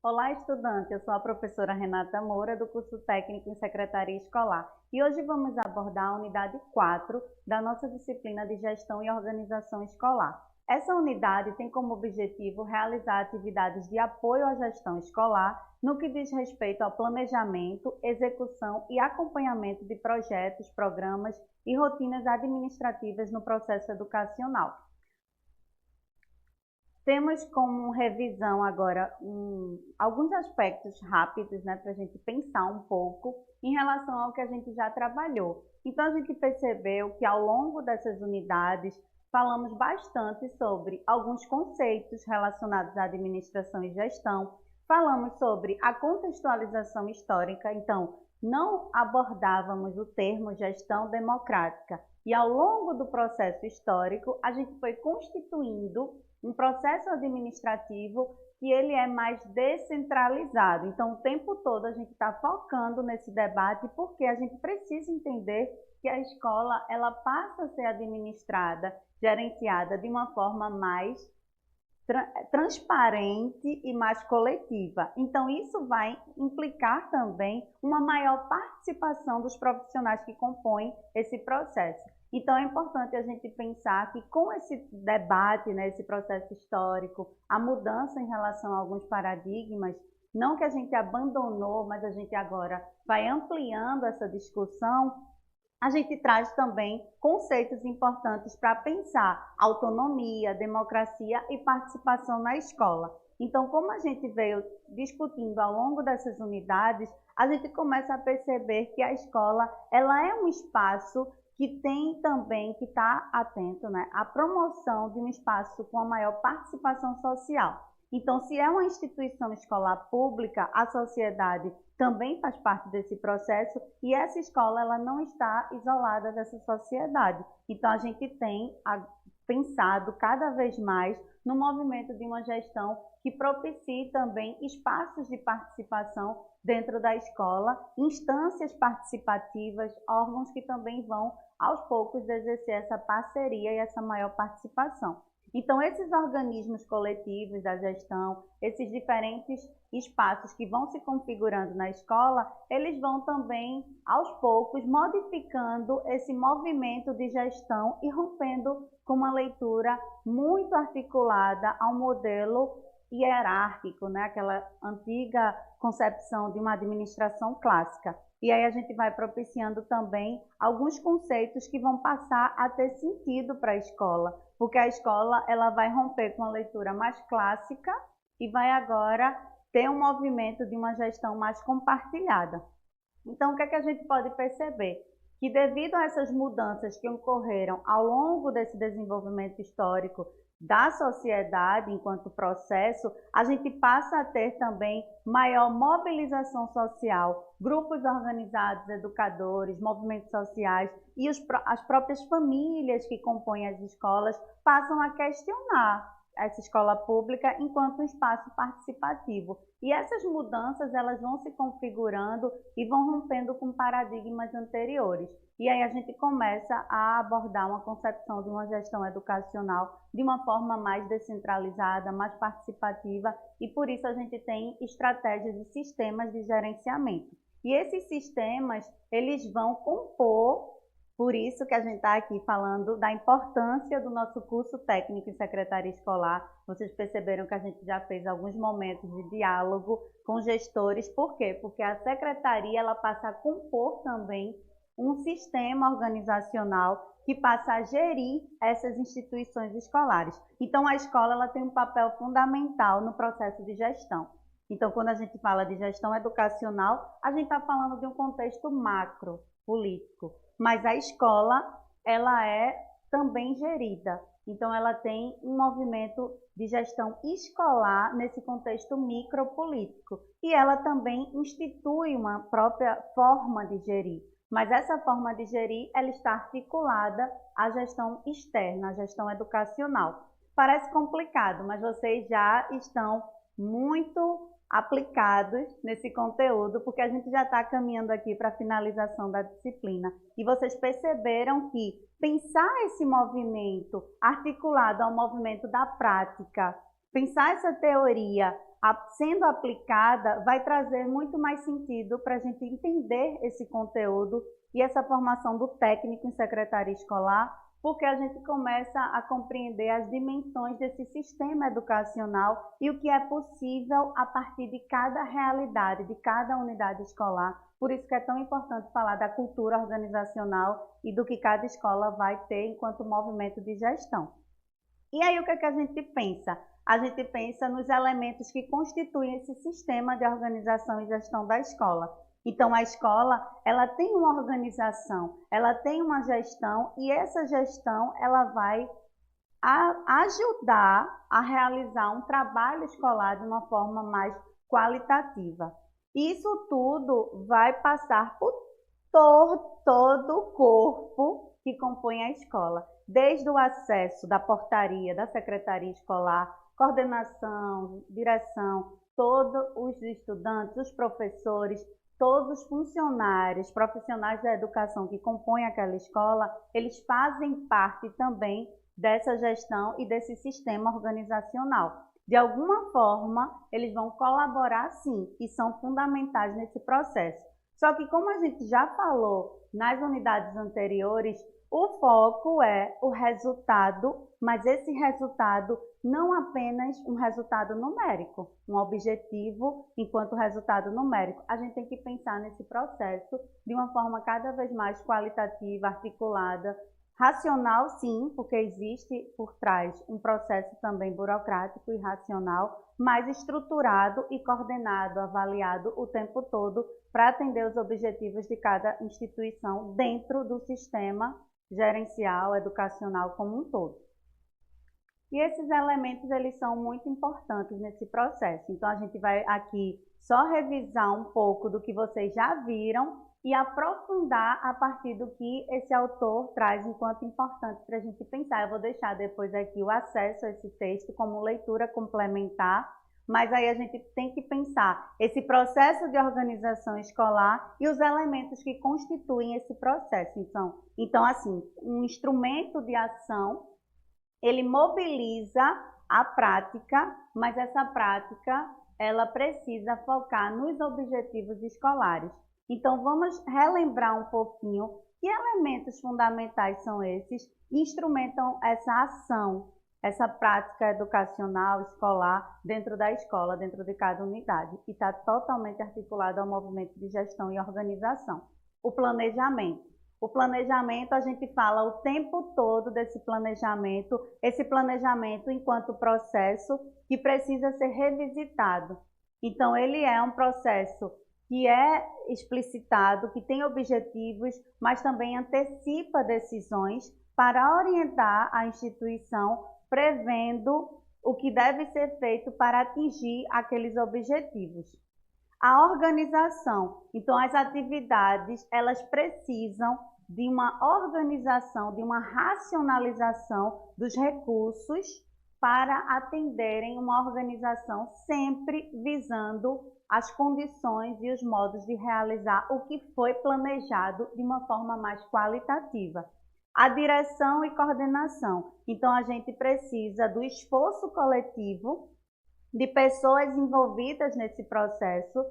Olá, estudante! Eu sou a professora Renata Moura, do curso técnico em Secretaria Escolar. E hoje vamos abordar a unidade 4 da nossa disciplina de Gestão e Organização Escolar. Essa unidade tem como objetivo realizar atividades de apoio à gestão escolar no que diz respeito ao planejamento, execução e acompanhamento de projetos, programas e rotinas administrativas no processo educacional. Temos como revisão agora alguns aspectos rápidos, para a gente pensar um pouco em relação ao que a gente já trabalhou. Então, a gente percebeu que ao longo dessas unidades, falamos bastante sobre alguns conceitos relacionados à administração e gestão, falamos sobre a contextualização histórica, então, não abordávamos o termo gestão democrática. E ao longo do processo histórico, a gente foi constituindo um processo administrativo que ele é mais descentralizado. Então, o tempo todo a gente está focando nesse debate porque a gente precisa entender que a escola ela passa a ser administrada, gerenciada de uma forma mais transparente e mais coletiva. Então, isso vai implicar também uma maior participação dos profissionais que compõem esse processo. Então, é importante a gente pensar que com esse debate, esse processo histórico, a mudança em relação a alguns paradigmas, não que a gente abandonou, mas a gente agora vai ampliando essa discussão, a gente traz também conceitos importantes para pensar autonomia, democracia e participação na escola. Então, como a gente veio discutindo ao longo dessas unidades, a gente começa a perceber que a escola ela é um espaço que tem também que estar atento à promoção de um espaço com a maior participação social. Então, se é uma instituição escolar pública, a sociedade também faz parte desse processo e essa escola ela não está isolada dessa sociedade. Então, a gente tem pensado cada vez mais no movimento de uma gestão que propicie também espaços de participação dentro da escola, instâncias participativas, órgãos que também vão, aos poucos, exercer essa parceria e essa maior participação. Então, esses organismos coletivos da gestão, esses diferentes espaços que vão se configurando na escola, eles vão também, aos poucos, modificando esse movimento de gestão e rompendo com uma leitura muito articulada ao modelo hierárquico, aquela antiga concepção de uma administração clássica. E aí a gente vai propiciando também alguns conceitos que vão passar a ter sentido para a escola, porque a escola ela vai romper com a leitura mais clássica e vai agora ter um movimento de uma gestão mais compartilhada. Então, o que é que a gente pode perceber? Que devido a essas mudanças que ocorreram ao longo desse desenvolvimento histórico da sociedade enquanto processo, a gente passa a ter também maior mobilização social, grupos organizados, educadores, movimentos sociais e as próprias famílias que compõem as escolas passam a questionar essa escola pública enquanto um espaço participativo. E essas mudanças elas vão se configurando e vão rompendo com paradigmas anteriores. E aí a gente começa a abordar uma concepção de uma gestão educacional de uma forma mais descentralizada, mais participativa, e por isso a gente tem estratégias e sistemas de gerenciamento. E esses sistemas, eles vão compor. Por isso que a gente está aqui falando da importância do nosso curso técnico em secretaria escolar. Vocês perceberam que a gente já fez alguns momentos de diálogo com gestores. Por quê? Porque a secretaria ela passa a compor também um sistema organizacional que passa a gerir essas instituições escolares. Então, a escola ela tem um papel fundamental no processo de gestão. Então, quando a gente fala de gestão educacional, a gente está falando de um contexto macro, político. Mas a escola, ela é também gerida. Então, ela tem um movimento de gestão escolar nesse contexto micropolítico. E ela também institui uma própria forma de gerir. Mas essa forma de gerir, ela está articulada à gestão externa, à gestão educacional. Parece complicado, mas vocês já estão muito aplicados nesse conteúdo, porque a gente já está caminhando aqui para a finalização da disciplina. E vocês perceberam que pensar esse movimento articulado ao movimento da prática Pensar essa teoria sendo aplicada vai trazer muito mais sentido para a gente entender esse conteúdo e essa formação do técnico em secretaria escolar, porque a gente começa a compreender as dimensões desse sistema educacional e o que é possível a partir de cada realidade, de cada unidade escolar. Por isso que é tão importante falar da cultura organizacional e do que cada escola vai ter enquanto movimento de gestão. E aí o que é que a gente pensa? A gente pensa nos elementos que constituem esse sistema de organização e gestão da escola. Então, a escola, ela tem uma organização, ela tem uma gestão e essa gestão, ela vai ajudar a realizar um trabalho escolar de uma forma mais qualitativa. Isso tudo vai passar por todo o corpo que compõe a escola, desde o acesso da portaria, da secretaria escolar, coordenação, direção, todos os estudantes, os professores, todos os funcionários, profissionais da educação que compõem aquela escola, eles fazem parte também dessa gestão e desse sistema organizacional. De alguma forma, eles vão colaborar sim e são fundamentais nesse processo. Só que como a gente já falou nas unidades anteriores, o foco é o resultado, mas esse resultado não apenas um resultado numérico, um objetivo enquanto resultado numérico. A gente tem que pensar nesse processo de uma forma cada vez mais qualitativa, articulada, racional sim, porque existe por trás um processo também burocrático e racional, mas estruturado e coordenado, avaliado o tempo todo para atender os objetivos de cada instituição dentro do sistema gerencial, educacional como um todo. E esses elementos, eles são muito importantes nesse processo. Então, a gente vai aqui só revisar um pouco do que vocês já viram e aprofundar a partir do que esse autor traz enquanto importante para a gente pensar. Eu vou deixar depois aqui o acesso a esse texto como leitura complementar, mas aí a gente tem que pensar esse processo de organização escolar e os elementos que constituem esse processo. Então assim, um instrumento de ação, ele mobiliza a prática, mas essa prática, ela precisa focar nos objetivos escolares. Então, vamos relembrar um pouquinho que elementos fundamentais são esses que instrumentam essa ação, essa prática educacional, escolar, dentro da escola, dentro de cada unidade, e está totalmente articulado ao movimento de gestão e organização. O planejamento. O planejamento, a gente fala o tempo todo desse planejamento, esse planejamento enquanto processo que precisa ser revisitado. Então, ele é um processo que é explicitado, que tem objetivos, mas também antecipa decisões para orientar a instituição, prevendo o que deve ser feito para atingir aqueles objetivos. A organização, então as atividades, elas precisam de uma organização, de uma racionalização dos recursos para atenderem uma organização sempre visando as condições e os modos de realizar o que foi planejado de uma forma mais qualitativa. A direção e coordenação. Então, a gente precisa do esforço coletivo de pessoas envolvidas nesse processo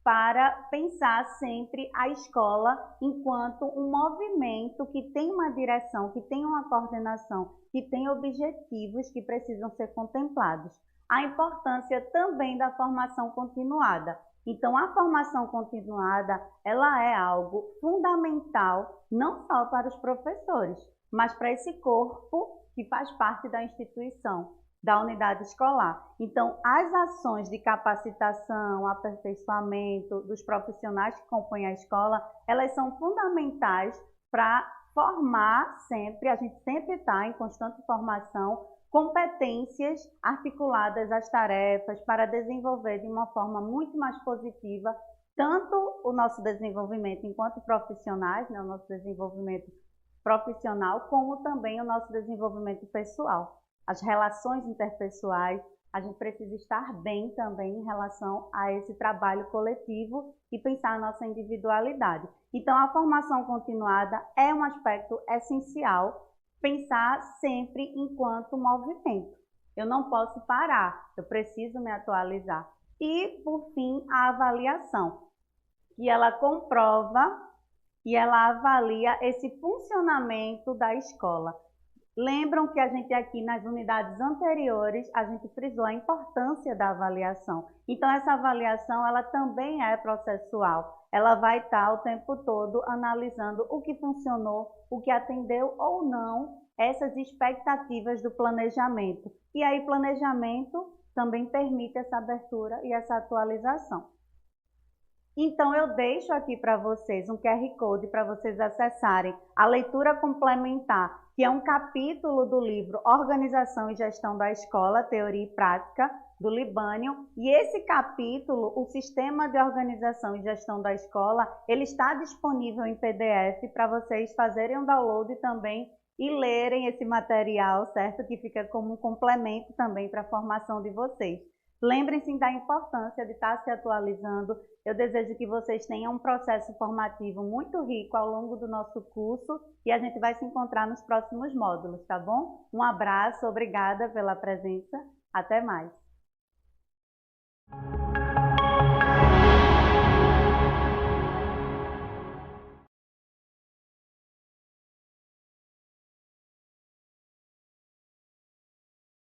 para pensar sempre a escola enquanto um movimento que tem uma direção, que tem uma coordenação, que tem objetivos que precisam ser contemplados. A importância também da formação continuada. Então, a formação continuada, ela é algo fundamental, não só para os professores, mas para esse corpo que faz parte da instituição, da unidade escolar. Então, as ações de capacitação, aperfeiçoamento dos profissionais que compõem a escola, elas são fundamentais para formar sempre, a gente sempre está em constante formação, competências articuladas às tarefas para desenvolver de uma forma muito mais positiva tanto o nosso desenvolvimento enquanto profissionais, né, o nosso desenvolvimento profissional, como também o nosso desenvolvimento pessoal. As relações interpessoais, a gente precisa estar bem também em relação a esse trabalho coletivo e pensar a nossa individualidade. Então, a formação continuada é um aspecto essencial, pensar sempre enquanto movimento. Eu não posso parar, eu preciso me atualizar. E, por fim, a avaliação, que ela comprova e ela avalia esse funcionamento da escola. Lembram que a gente aqui nas unidades anteriores, a gente frisou a importância da avaliação. Então, essa avaliação, ela também é processual. Ela vai estar o tempo todo analisando o que funcionou, o que atendeu ou não essas expectativas do planejamento. E aí, planejamento também permite essa abertura e essa atualização. Então, eu deixo aqui para vocês um QR Code para vocês acessarem a leitura complementar, que é um capítulo do livro Organização e Gestão da Escola, Teoria e Prática, do Libânio. E esse capítulo, o Sistema de Organização e Gestão da Escola, ele está disponível em PDF para vocês fazerem um download também e lerem esse material, certo? Que fica como um complemento também para a formação de vocês. Lembrem-se da importância de estar se atualizando. Eu desejo que vocês tenham um processo formativo muito rico ao longo do nosso curso e a gente vai se encontrar nos próximos módulos, tá bom? Um abraço, obrigada pela presença, até mais.